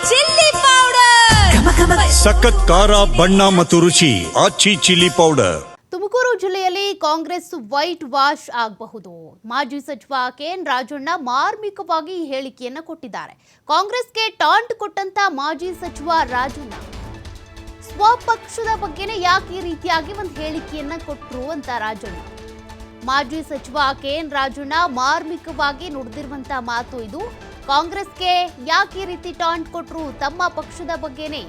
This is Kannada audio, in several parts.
ಚಿಲ್ಲಿ ಪೌಡರ್, ಸಖತ್ ಖಾರ ಬಣ್ಣ ಮತ್ತು ರುಚಿ ಆಚಿ ಚಿಲ್ಲಿ ಪೌಡರ್. ತುಮಕೂರು ಜಿಲ್ಲೆಯಲ್ಲಿ ಕಾಂಗ್ರೆಸ್ ವೈಟ್ ವಾಶ್ ಆಗಬಹುದು. ಮಾಜಿ ಸಚಿವ ಕೆಎನ್ ರಾಜಣ್ಣ ಮಾರ್ಮಿಕವಾಗಿ ಈ ಹೇಳಿಕೆಯನ್ನು ಕೊಟ್ಟಿದ್ದಾರೆ. ಕಾಂಗ್ರೆಸ್ಗೆ ಟಾಂಟ್ ಕೊಟ್ಟಂತ ಮಾಜಿ ಸಚಿವ ರಾಜಣ್ಣ ಸ್ವಪಕ್ಷದ ಬಗ್ಗೆನೇ ಯಾಕೆ ಈ ರೀತಿಯಾಗಿ ಒಂದು ಹೇಳಿಕೆಯನ್ನ ಕೊಟ್ಟರು ಅಂತ ರಾಜಣ್ಣ. ಮಾಜಿ ಸಚಿವ ಕೆಎನ್ ರಾಜಣ್ಣ ಮಾರ್ಮಿಕವಾಗಿ ನುಡಿದಿರುವಂತ ಮಾತು ಇದು. ಕಾಂಗ್ರೆಸ್ಗೆ ಯಾಕೆ ಈ ರೀತಿ ಟಾಂಟ್ ಕೊಟ್ಟರು, ತಮ್ಮ ಪಕ್ಷದ ಬಗ್ಗೆನೇ.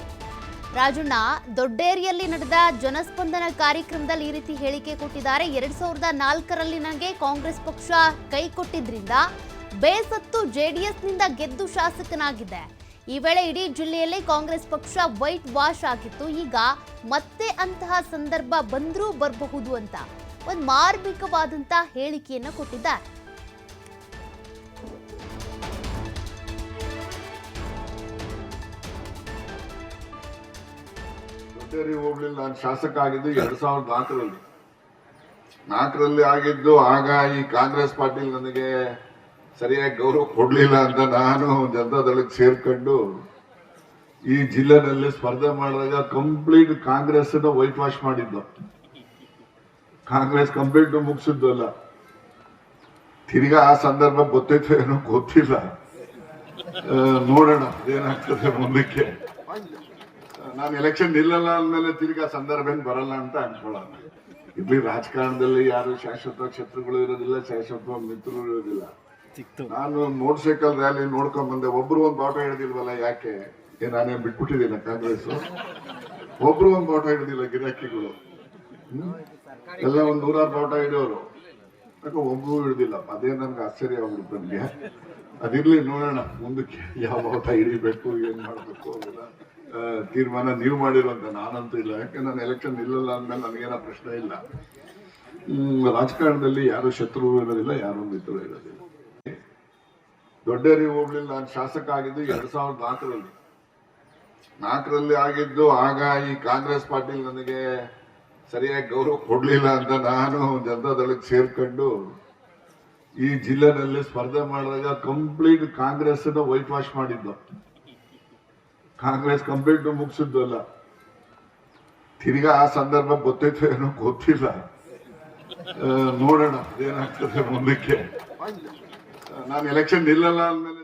ರಾಜಣ್ಣ ದೊಡ್ಡೇರಿಯಲ್ಲಿ ನಡೆದ ಜನಸ್ಪಂದನ ಕಾರ್ಯಕ್ರಮದಲ್ಲಿ ಈ ರೀತಿ ಹೇಳಿಕೆ ಕೊಟ್ಟಿದ್ದಾರೆ. 2004ರಲ್ಲಿ ನನಗೆ ಕಾಂಗ್ರೆಸ್ ಪಕ್ಷ ಕೈ ಕೊಟ್ಟಿದ್ರಿಂದ ಬೇಸತ್ತು ಜೆಡಿಎಸ್ನಿಂದ ಗೆದ್ದು ಶಾಸಕನಾಗಿದ್ದೆ. ಈ ವೇಳೆ ಇಡೀ ಜಿಲ್ಲೆಯಲ್ಲಿ ಕಾಂಗ್ರೆಸ್ ಪಕ್ಷ ವೈಟ್ ವಾಶ್ ಆಗಿತ್ತು. ಈಗ ಮತ್ತೆ ಅಂತಹ ಸಂದರ್ಭ ಬಂದರೂ ಬರಬಹುದು ಅಂತ ಒಂದು ಮಾರ್ಮಿಕವಾದಂತ ಹೇಳಿಕೆಯನ್ನು ಕೊಟ್ಟಿದ್ದಾರೆ. ಹೋಗ್ಲಿಲ್ಲ. ನಾನು ಶಾಸಕ ಆಗಿದ್ದು 2004ರಲ್ಲಿ ಆಗಿದ್ದು. ಆಗ ಈ ಕಾಂಗ್ರೆಸ್ ಪಾರ್ಟಿ ನನಗೆ ಸರಿಯಾಗಿ ಗೌರವ ಕೊಡ್ಲಿಲ್ಲ ಅಂತ ನಾನು ಜನತಾದಳಕ್ಕೆ ಸೇರ್ಕೊಂಡು ಈ ಜಿಲ್ಲೆನಲ್ಲಿ ಸ್ಪರ್ಧೆ ಮಾಡಿದಾಗ ಕಂಪ್ಲೀಟ್ ಕಾಂಗ್ರೆಸ್ ವೈಟ್ ವಾಶ್ ಮಾಡಿದ್ದು. ಕಾಂಗ್ರೆಸ್ ಕಂಪ್ಲೀಟ್ ಮುಗಿಸಿದ್ದು ಅಲ್ಲ. ತಿರ್ಗಾ ಆ ಸಂದರ್ಭ ಗೊತ್ತೈತೋ ಏನೋ ಗೊತ್ತಿಲ್ಲ, ನೋಡೋಣ ಅದೇನಾಗ್ತದೆ ಮುಂದಕ್ಕೆ. ನಾನು ಎಲೆಕ್ಷನ್ ನಿಲ್ಲಲ್ಲ ಅಂದ್ಮೇಲೆ ತಿರ್ಗಾ ಸಂದರ್ಭ ಏನ್ ಬರಲ್ಲ ಅಂತ ಅನ್ಕೊಳ್ಳೋಣ. ಇಲ್ಲಿ ರಾಜಕಾರಣದಲ್ಲಿ ಯಾರು ಶಾಶ್ವತ ಶತ್ರುಗಳು ಇರೋದಿಲ್ಲ, ಶಾಶ್ವತ ಮಿತ್ರರು ಇರೋದಿಲ್ಲ. ನಾನು ಮೋಟರ್ ಸೈಕಲ್ ರ್ಯಾಲಿ ನೋಡ್ಕೊಂಡ್ ಬಂದೆ. ಒಬ್ರು ಒಂದು ಬಾಟ ಹಿಡಿದಿಲ್ವಲ್ಲ, ಯಾಕೆ ನಾನೇನ್ ಬಿಟ್ಬಿಟ್ಟಿದ್ದೀನ ಕಾಂಗ್ರೆಸ್? ಒಬ್ರು ಒಂದು ಬಾಟ ಹಿಡಿದಿಲ್ಲ, ಗಿರಾಕಿಗಳು ಎಲ್ಲ ಒಂದ್ 100 ಬಾಟ ಹಿಡಿಯೋರು, ಯಾಕೆ ಒಬ್ರು ಹಿಡಿದಿಲ್ಲ. ಅದೇ ನನ್ಗೆ ಆಶ್ಚರ್ಯ ಆಗ್ಬಿಡುತ್ತೆ. ನನ್ಗೆ ಅದಿರ್ಲಿ, ನೋಡೋಣ ಮುಂದಕ್ಕೆ ಯಾವ ಬಾಟ ಹಿಡಿಬೇಕು, ಏನ್ ಮಾಡ್ಬೇಕು ಅದೆಲ್ಲ ತೀರ್ಮಾನ ನೀವು ಮಾಡಿರುವಂತ, ನಾನಂತೂ ಇಲ್ಲ. ಯಾಕೆ ನಾನು ಎಲೆಕ್ಷನ್ ನಿಲ್ಲಲ್ಲ ಅಂದ್ಮೇಲೆ ನನಗೇನೋ ಪ್ರಶ್ನೆ ಇಲ್ಲ. ರಾಜಕಾರಣದಲ್ಲಿ ಯಾರು ಶತ್ರು ಇರೋದಿಲ್ಲ, ಯಾರು ಮಿತ್ರರು ಇರೋದಿಲ್ಲ. ದೊಡ್ಡೇರಿ ಹೋಗ್ಲಿಲ್ಲ. ನಾನು ಶಾಸಕ ಆಗಿದ್ದು 2004ರಲ್ಲಿ ಆಗಿದ್ದು. ಆಗ ಈ ಕಾಂಗ್ರೆಸ್ ಪಾರ್ಟಿ ನನಗೆ ಸರಿಯಾಗಿ ಗೌರವ ಕೊಡ್ಲಿಲ್ಲ ಅಂತ ನಾನು ಜನತಾದಳಕ್ಕೆ ಸೇರ್ಕೊಂಡು ಈ ಜಿಲ್ಲೆನಲ್ಲಿ ಸ್ಪರ್ಧೆ ಮಾಡಿದಾಗ ಕಂಪ್ಲೀಟ್ ಕಾಂಗ್ರೆಸ್ ವೈಟ್ ವಾಶ್ ಮಾಡಿದ್ದು. ಕಾಂಗ್ರೆಸ್ ಕಂಪ್ಲೀಟ್ ಮುಗಿಸಿದ್ದು ಅಲ್ಲ. ತಿರ್ಗಾ ಆ ಸಂದರ್ಭ ಗೊತ್ತೈತೋ ಏನೋ ಗೊತ್ತಿಲ್ಲ, ನೋಡೋಣ ಅದೇನಾಗ್ತದೆ ಮುಂದಕ್ಕೆ. ನಾನು ಎಲೆಕ್ಷನ್ ನಿಲ್ಲಲ್ಲ ಅಂದ್ಮೇಲೆ